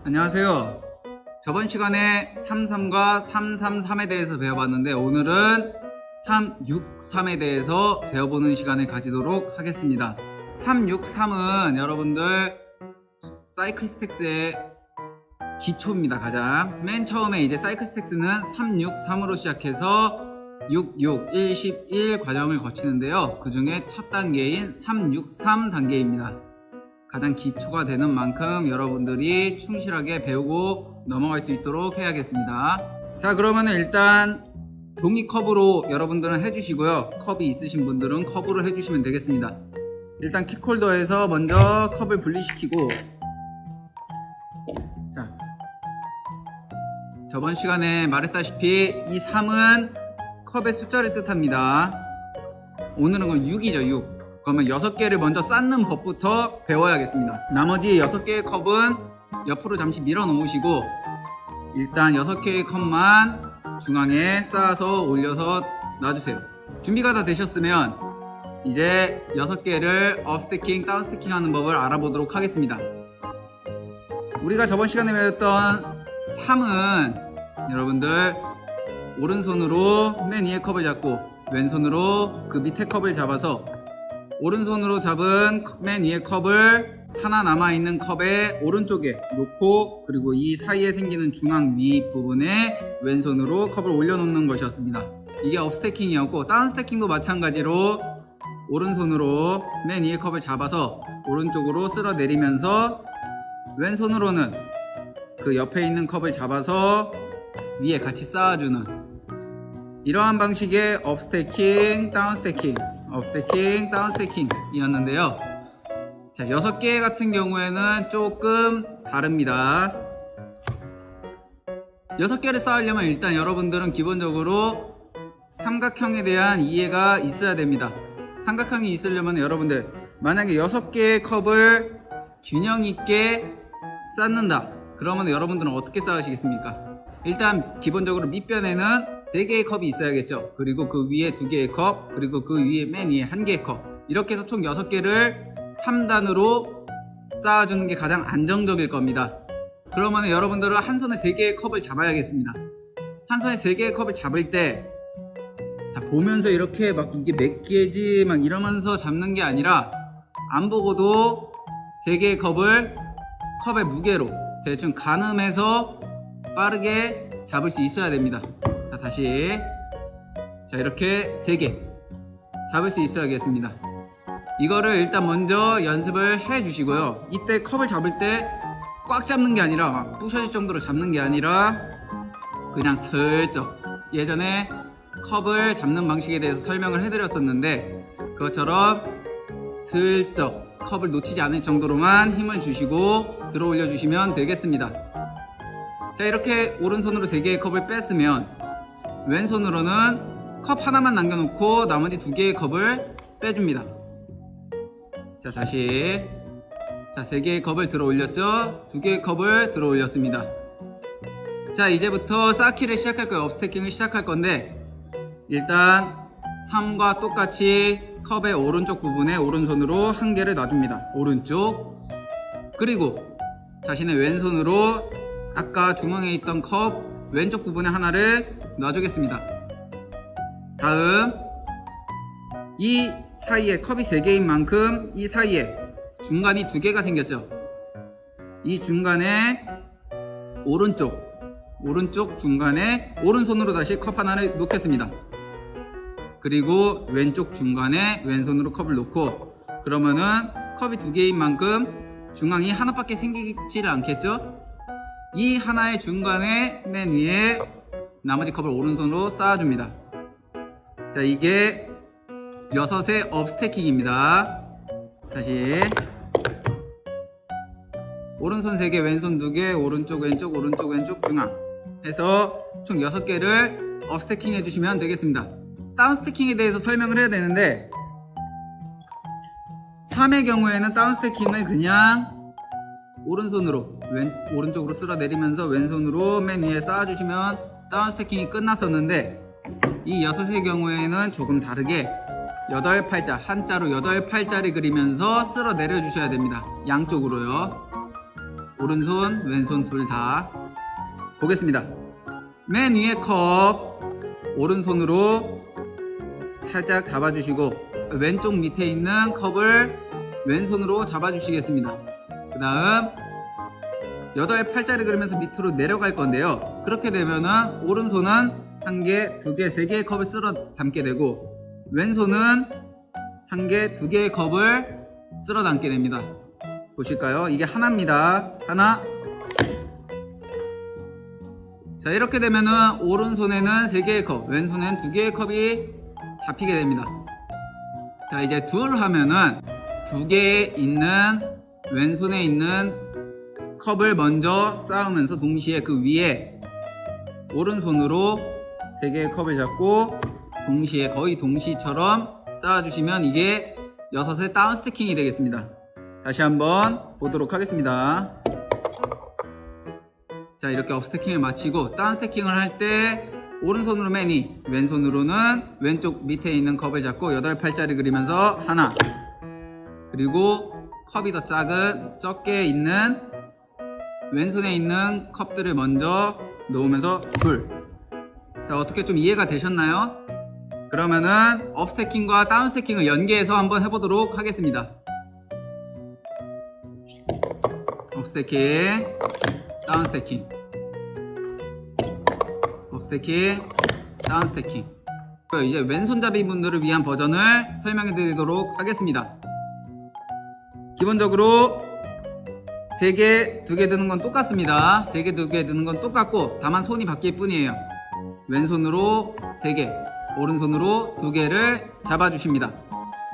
안녕하세요. 저번 시간에 33과 333에 대해서 배워봤는데 오늘은 363에 대해서 배워보는 시간을 가지도록 하겠습니다. 363은 여러분들 사이클스택스의 기초입니다. 가장 맨 처음에 이제 사이클스택스는 363으로 시작해서 66, 1, 11 과정을 거치는데요. 그 중에 첫 단계인 363 단계입니다. 가장 기초가 되는 만큼 여러분들이 충실하게 배우고 넘어갈 수 있도록 해야겠습니다. 자, 그러면 일단 종이컵으로 여러분들은 해주시고요. 컵이 있으신 분들은 컵으로 해주시면 되겠습니다. 일단 킥홀더에서 먼저 컵을 분리시키고, 자, 저번 시간에 말했다시피 이 3은 컵의 숫자를 뜻합니다. 오늘은 건 6이죠. 6. 그러면 6개를 먼저 쌓는 법부터 배워야겠습니다. 나머지 6개의 컵은 옆으로 잠시 밀어 놓으시고 일단 6개의 컵만 중앙에 쌓아서 올려서 놔주세요. 준비가 다 되셨으면 이제 6개를 업스태킹, 다운스태킹 하는 법을 알아보도록 하겠습니다. 우리가 저번 시간에 배웠던 3은 여러분들 오른손으로 맨 위에 컵을 잡고 왼손으로 그 밑에 컵을 잡아서 오른손으로 잡은 맨 위에 컵을 하나 남아있는 컵의 오른쪽에 놓고, 그리고 이 사이에 생기는 중앙 위 부분에 왼손으로 컵을 올려놓는 것이었습니다. 이게 업스태킹이었고, 다운스태킹도 마찬가지로 오른손으로 맨 위에 컵을 잡아서 오른쪽으로 쓸어 내리면서 왼손으로는 그 옆에 있는 컵을 잡아서 위에 같이 쌓아주는 이러한 방식의 업스태킹, 다운스태킹, 업스태킹, 다운스태킹 이었는데요. 자, 6개 같은 경우에는 조금 다릅니다. 6개를 쌓으려면 일단 여러분들은 기본적으로 삼각형에 대한 이해가 있어야 됩니다. 삼각형이 있으려면 여러분들 만약에 6개의 컵을 균형 있게 쌓는다, 그러면 여러분들은 어떻게 쌓으시겠습니까? 일단 기본적으로 밑변에는 3개의 컵이 있어야겠죠. 그리고 그 위에 2개의 컵, 그리고 그 위에 맨 위에 1개의 컵, 이렇게 해서 총 6개를 3단으로 쌓아주는 게 가장 안정적일 겁니다. 그러면 여러분들은 한 손에 3개의 컵을 잡아야겠습니다. 한 손에 3개의 컵을 잡을 때, 자, 보면서 이렇게 막 이게 몇 개지 막 이러면서 잡는 게 아니라 안 보고도 3개의 컵을 컵의 무게로 대충 가늠해서 빠르게 잡을 수 있어야 됩니다. 자, 다시. 자, 이렇게 3개 잡을 수 있어야겠습니다. 이거를 일단 먼저 연습을 해 주시고요. 이때 컵을 잡을 때 꽉 잡는 게 아니라 막 부셔질 정도로 잡는 게 아니라 그냥 슬쩍, 예전에 컵을 잡는 방식에 대해서 설명을 해드렸었는데 그것처럼 슬쩍 컵을 놓치지 않을 정도로만 힘을 주시고 들어 올려 주시면 되겠습니다. 자, 이렇게 오른손으로 3개의 컵을 뺐으면 왼손으로는 컵 하나만 남겨놓고 나머지 2개의 컵을 빼줍니다. 자, 다시. 자, 3개의 컵을 들어 올렸죠? 2개의 컵을 들어 올렸습니다. 자, 이제부터 쌓기를 시작할 거예요. 업스태킹을 시작할 건데 일단 3과 똑같이 컵의 오른쪽 부분에 오른손으로 1개를 놔줍니다. 오른쪽. 그리고 자신의 왼손으로 아까 중앙에 있던 컵 왼쪽 부분에 하나를 놔주겠습니다. 다음, 이 사이에 컵이 3개인 만큼 이 사이에 중간이 2개가 생겼죠. 이 중간에 오른쪽 중간에 오른손으로 다시 컵 하나를 놓겠습니다. 그리고 왼쪽 중간에 왼손으로 컵을 놓고, 그러면은 컵이 2개인 만큼 중앙이 하나밖에 생기지를 않겠죠? 이 하나의 중간에 맨 위에 나머지 컵을 오른손으로 쌓아줍니다. 자, 이게 6의 업스태킹입니다. 다시. 오른손 3개, 왼손 2개, 오른쪽, 왼쪽, 오른쪽, 왼쪽, 중앙 해서 총 6개를 업스태킹 해주시면 되겠습니다. 다운스태킹에 대해서 설명을 해야 되는데 3의 경우에는 다운 스태킹을 그냥 오른손으로 오른쪽으로 쓸어 내리면서 왼손으로 맨 위에 쌓아주시면 다운 스태킹이 끝났었는데, 이 6의 경우에는 조금 다르게 8팔자, 한자로 8팔자를 그리면서 쓸어 내려 주셔야 됩니다. 양쪽으로요. 오른손 왼손 둘 다. 보겠습니다. 맨 위에 컵 오른손으로 살짝 잡아주시고, 왼쪽 밑에 있는 컵을 왼손으로 잡아주시겠습니다. 그 다음 8팔자를 그리면서 밑으로 내려갈 건데요, 그렇게 되면은 오른손은 1개, 2개, 3개의 컵을 쓸어 담게 되고, 왼손은 1개, 2개의 컵을 쓸어 담게 됩니다. 보실까요? 이게 하나입니다. 하나. 자, 이렇게 되면은 오른손에는 3개의 컵, 왼손에는 2개의 컵이 잡히게 됩니다. 자, 이제 둘 하면은 2개에 있는 왼손에 있는 컵을 먼저 쌓으면서 동시에 그 위에 오른손으로 3개의 컵을 잡고 동시에 거의 동시처럼 쌓아주시면 이게 6의 다운 스태킹이 되겠습니다. 다시 한번 보도록 하겠습니다. 자, 이렇게 업 스태킹을 마치고 다운 스태킹을 할 때 오른손으로 맨 위, 왼손으로는 왼쪽 밑에 있는 컵을 잡고 8팔자를 그리면서 하나, 그리고 컵이 더 작은 적게 있는 왼손에 있는 컵들을 먼저 놓으면서 둘. 자, 어떻게 좀 이해가 되셨나요? 그러면은 업 스태킹과 다운 스태킹을 연계해서 한번 해보도록 하겠습니다. 업 스태킹, 다운 스태킹, 업 스태킹, 다운 스태킹. 이제 왼손잡이 분들을 위한 버전을 설명해 드리도록 하겠습니다. 기본적으로 3개, 2개 드는 건 똑같습니다. 3개, 2개 드는 건 똑같고 다만 손이 바뀔 뿐이에요. 왼손으로 3개, 오른손으로 2개를 잡아주십니다.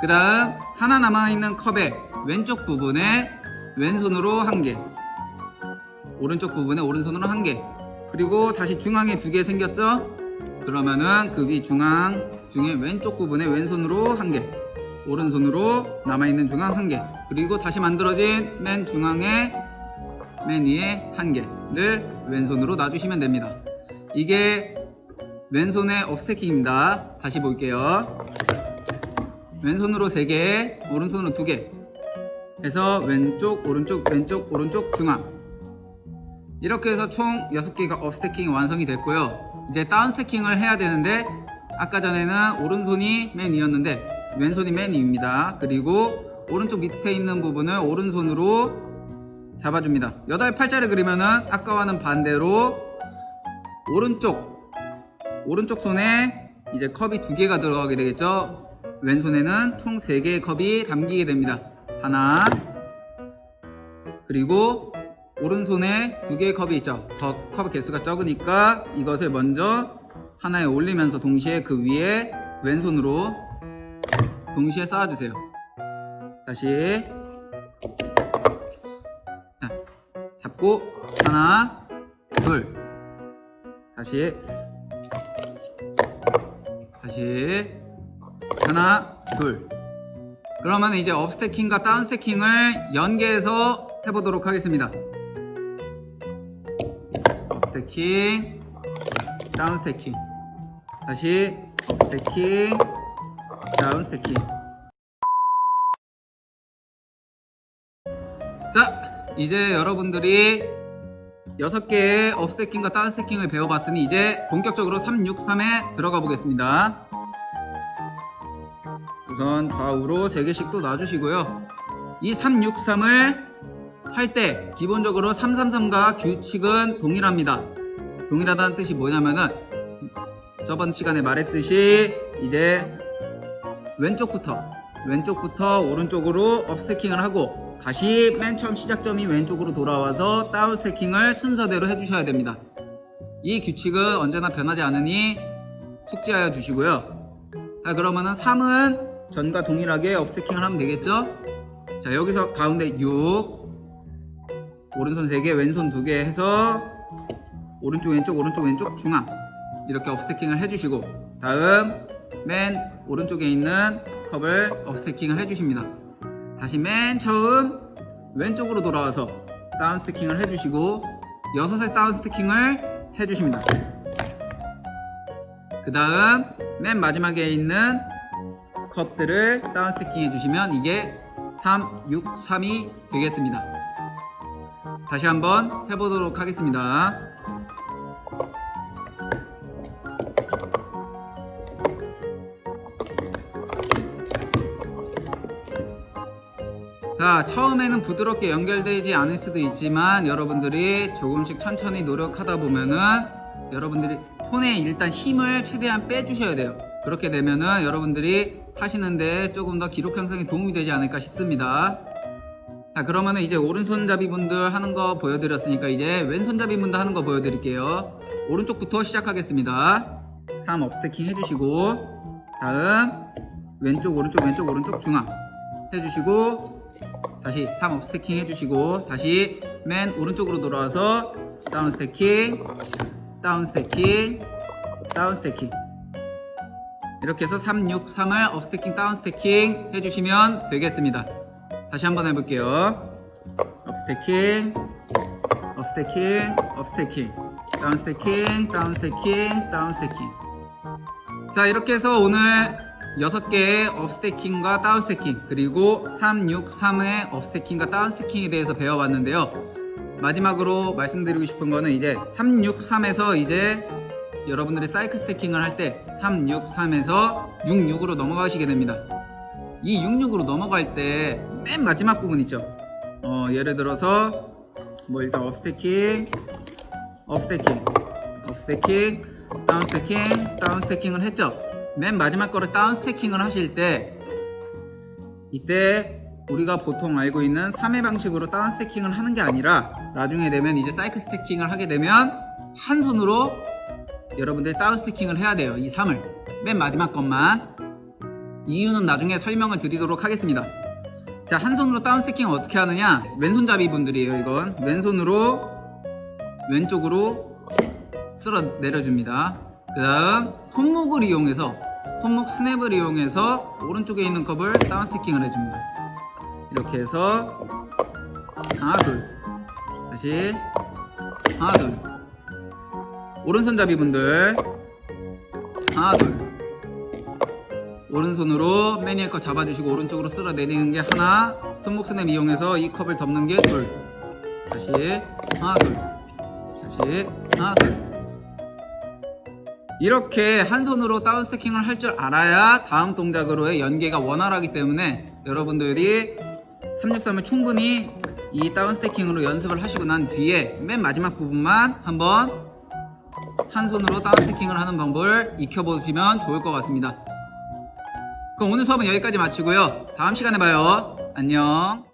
그 다음 하나 남아있는 컵의 왼쪽 부분에 왼손으로 1개, 오른쪽 부분에 오른손으로 1개, 그리고 다시 중앙에 2개 생겼죠? 그러면은 그 위 중앙 중에 왼쪽 부분에 왼손으로 1개, 오른손으로 남아있는 중앙 1개, 그리고 다시 만들어진 맨 중앙에 맨 위에 1개를 왼손으로 놔주시면 됩니다. 이게 왼손의 업 스태킹입니다. 다시 볼게요. 왼손으로 3개, 오른손으로 2개 해서 왼쪽, 오른쪽, 왼쪽, 오른쪽, 중앙. 이렇게 해서 총 6개가 업 스태킹이 완성이 됐고요. 이제 다운 스태킹을 해야 되는데, 아까 전에는 오른손이 맨 위였는데 왼손이 맨 위입니다. 그리고 오른쪽 밑에 있는 부분을 오른손으로 잡아줍니다. 8팔자를 그리면은 아까와는 반대로 오른쪽 손에 이제 컵이 2개가 들어가게 되겠죠. 왼손에는 총 3개의 컵이 담기게 됩니다. 하나, 그리고 오른손에 2개의 컵이 있죠. 더 컵 개수가 적으니까 이것을 먼저 하나에 올리면서 동시에 그 위에 왼손으로 동시에 쌓아주세요. 다시 자, 잡고 하나, 둘, 다시 하나, 둘. 그러면 이제 업 스태킹과 다운 스태킹을 연계해서 해보도록 하겠습니다. 업 스태킹, 다운 스태킹, 다시 업 스태킹, 다운 스태킹. 자, 이제 여러분들이 6개의 업 스태킹과 다운 스태킹을 배워봤으니 이제 본격적으로 363에 들어가 보겠습니다. 우선 좌우로 3개씩 또 놔주시고요. 이 363을 할 때 기본적으로 333과 규칙은 동일합니다. 동일하다는 뜻이 뭐냐면은 저번 시간에 말했듯이 이제 왼쪽부터 오른쪽으로 업 스태킹을 하고 다시 맨 처음 시작점이 왼쪽으로 돌아와서 다운 스태킹을 순서대로 해주셔야 됩니다. 이 규칙은 언제나 변하지 않으니 숙지하여 주시고요. 자, 그러면은 3은 전과 동일하게 업 스태킹을 하면 되겠죠? 자, 여기서 가운데 6, 오른손 3개, 왼손 2개 해서 오른쪽, 왼쪽, 오른쪽, 왼쪽, 중앙 이렇게 업 스태킹을 해주시고, 다음 맨 오른쪽에 있는 컵을 업 스태킹을 해주십니다. 다시 맨 처음 왼쪽으로 돌아와서 다운 스태킹을 해주시고 6의 다운 스태킹을 해주십니다. 그 다음 맨 마지막에 있는 컵들을 다운 스태킹 해주시면 이게 3, 6, 3이 되겠습니다. 다시 한번 해보도록 하겠습니다. 자, 처음에는 부드럽게 연결되지 않을 수도 있지만 여러분들이 조금씩 천천히 노력하다 보면은 여러분들이 손에 일단 힘을 최대한 빼주셔야 돼요. 그렇게 되면은 여러분들이 하시는데 조금 더 기록 향상에 도움이 되지 않을까 싶습니다. 자, 그러면은 이제 오른손잡이 분들 하는 거 보여드렸으니까 이제 왼손잡이 분들 하는 거 보여드릴게요. 오른쪽부터 시작하겠습니다. 3 업스태킹 해주시고 다음 왼쪽 오른쪽 왼쪽 오른쪽 중앙 해주시고 다시 3 업스태킹 해주시고 다시 맨 오른쪽으로 돌아와서 다운 스태킹 다운 스태킹 다운 스태킹 이렇게 해서 3, 6, 3을 업스태킹 다운 스태킹 해주시면 되겠습니다. 다시 한번 해볼게요. 업스태킹 업스태킹 업스태킹 다운 스태킹 다운 스태킹 다운 스태킹. 자, 이렇게 해서 오늘 6개의 업스태킹과 다운 스태킹 그리고 3, 6, 3의 업스태킹과 다운 스태킹에 대해서 배워봤는데요. 마지막으로 말씀드리고 싶은 거는 이제 3, 6, 3에서 이제 여러분들이 사이클 스태킹을 할 때 3, 6, 3에서 6, 6으로 넘어가시게 됩니다. 이 6, 6으로 넘어갈 때 맨 마지막 부분 있죠. 예를 들어서 뭐 일단 업스태킹 업스태킹 업스태킹 다운 스태킹 다운 스태킹을 했죠. 맨 마지막 거를 다운 스태킹을 하실 때 이때 우리가 보통 알고 있는 3회 방식으로 다운 스태킹을 하는 게 아니라 나중에 되면 이제 사이클 스태킹을 하게 되면 한 손으로 여러분들이 다운 스태킹을 해야 돼요. 이 3을 맨 마지막 것만. 이유는 나중에 설명을 드리도록 하겠습니다. 자, 한 손으로 다운 스태킹을 어떻게 하느냐, 왼손잡이 분들이에요. 이건 왼손으로 왼쪽으로 쓸어 내려줍니다. 그 다음 손목을 이용해서 손목 스냅을 이용해서 오른쪽에 있는 컵을 다운 스태킹을 해줍니다. 이렇게 해서 하나 둘 다시 하나 둘. 오른손잡이 분들 하나 둘. 오른손으로 매니의 컵 잡아주시고 오른쪽으로 쓸어 내리는 게 하나, 손목 스냅 이용해서 이 컵을 덮는 게 둘. 다시 하나 둘 다시 하나 둘. 이렇게 한 손으로 다운 스태킹을 할 줄 알아야 다음 동작으로의 연계가 원활하기 때문에 여러분들이 363을 충분히 이 다운 스태킹으로 연습을 하시고 난 뒤에 맨 마지막 부분만 한번 한 손으로 다운 스태킹을 하는 방법을 익혀보시면 좋을 것 같습니다. 그럼 오늘 수업은 여기까지 마치고요. 다음 시간에 봐요. 안녕.